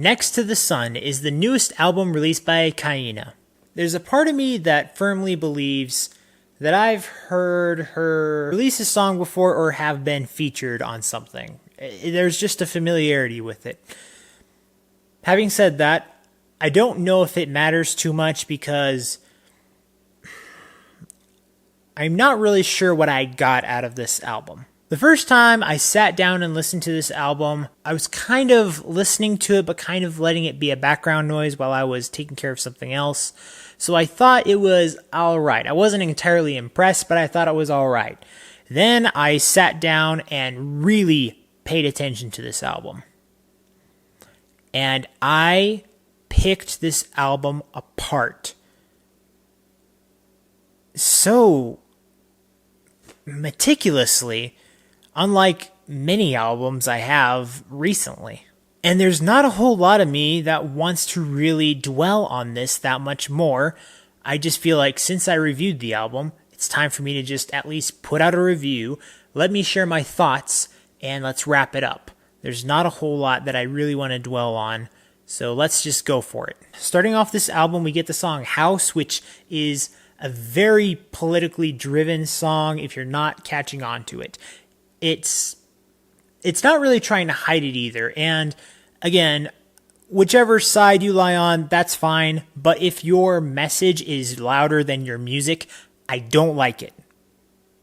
Next to the Sun is the newest album released by KAINA. There's a part of me that firmly believes that I've heard her release a song before or have been featured on something. There's just a familiarity with it. Having said that, I don't know if it matters too much because I'm not really sure what I got out of this album. The first time I sat down and listened to this album, I was kind of listening to it, but kind of letting it be a background noise while I was taking care of something else. So I thought it was alright. I wasn't entirely impressed, but I thought it was alright. Then I sat down and really paid attention to this album. And I picked this album apart so meticulously, unlike many albums I have recently. And there's not a whole lot of me that wants to really dwell on this that much more. I just feel like since I reviewed the album, it's time for me to just at least put out a review, let me share my thoughts, and let's wrap it up. There's not a whole lot that I really want to dwell on, so let's just go for it. Starting off this album, we get the song House, which is a very politically driven song if you're not catching on to it. It's not really trying to hide it either, and again, whichever side you lie on, that's fine, but if your message is louder than your music, I don't like it.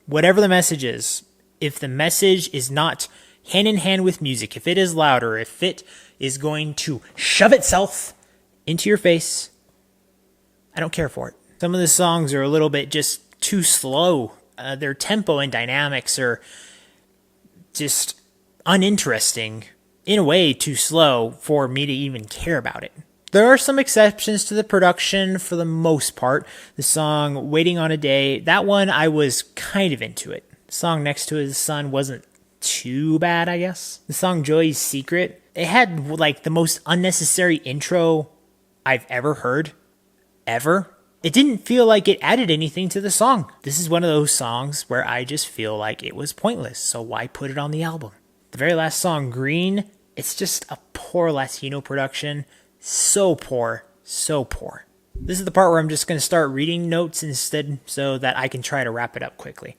Whatever the message is, if the message is not hand in hand with music, if it is louder, if it is going to shove itself into your face, I don't care for it. Some of the songs are a little bit just too slow. Their tempo and dynamics are just uninteresting, in a way too slow for me to even care about it. There are some exceptions to the production for the most part. The song Waiting on a Day, that one I was kind of into it. The song next to The Sun wasn't too bad, I guess. The song Joy's Secret, it had like the most unnecessary intro I've ever heard. Ever. It didn't feel like it added anything to the song. This is one of those songs where I just feel like it was pointless, so why put it on the album? The very last song, Green, it's just a poor Latino production. So poor, so poor. This is the part where I'm just going to start reading notes instead so that I can try to wrap it up quickly.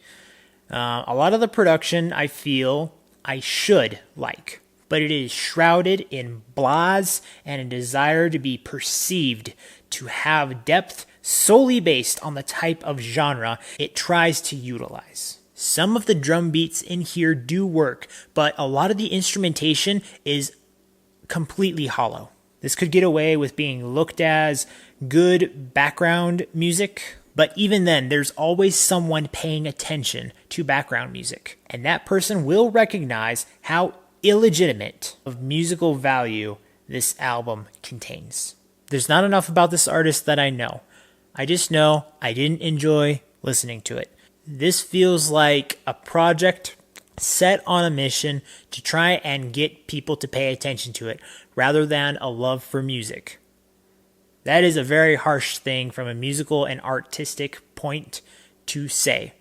A lot of the production I feel I should like, but it is shrouded in blahs and a desire to be perceived, to have depth solely based on the type of genre it tries to utilize. Some of the drum beats in here do work, but a lot of the instrumentation is completely hollow. This could get away with being looked as good background music, but even then, there's always someone paying attention to background music, and that person will recognize how illegitimate of musical value this album contains. There's not enough about this artist that I know. I just know I didn't enjoy listening to it. This feels like a project set on a mission to try and get people to pay attention to it, rather than a love for music. That is a very harsh thing from a musical and artistic point to say,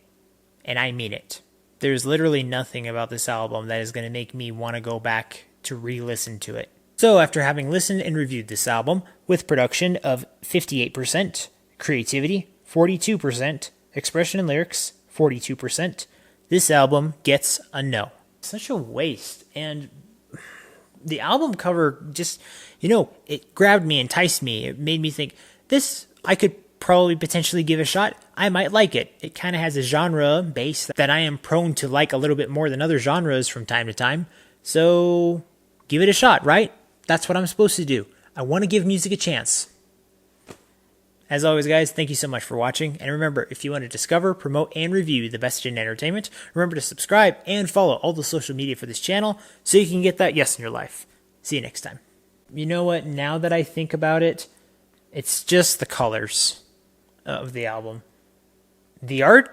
and I mean it. There's literally nothing about this album that is going to make me want to go back to re-listen to it. So after having listened and reviewed this album, with production of 58%, creativity 42%, expression and lyrics 42%, this album gets a no. Such a waste. And the album cover just, it grabbed me, enticed me. It made me think, this I could probably potentially give a shot. I might like it. It kind of has a genre base that I am prone to like a little bit more than other genres from time to time. So give it a shot, right? That's what I'm supposed to do. I want to give music a chance. As always, guys, thank you so much for watching. And remember, if you want to discover, promote, and review the best in entertainment, remember to subscribe and follow all the social media for this channel so you can get that yes in your life. See you next time. You know what? Now that I think about it, it's just the colors of the album. The art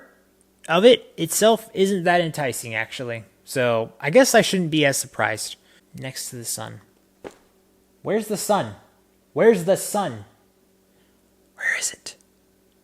of it itself isn't that enticing, actually. So I guess I shouldn't be as surprised. Next to the Sun. Where's the sun? Where's the sun? Where is it?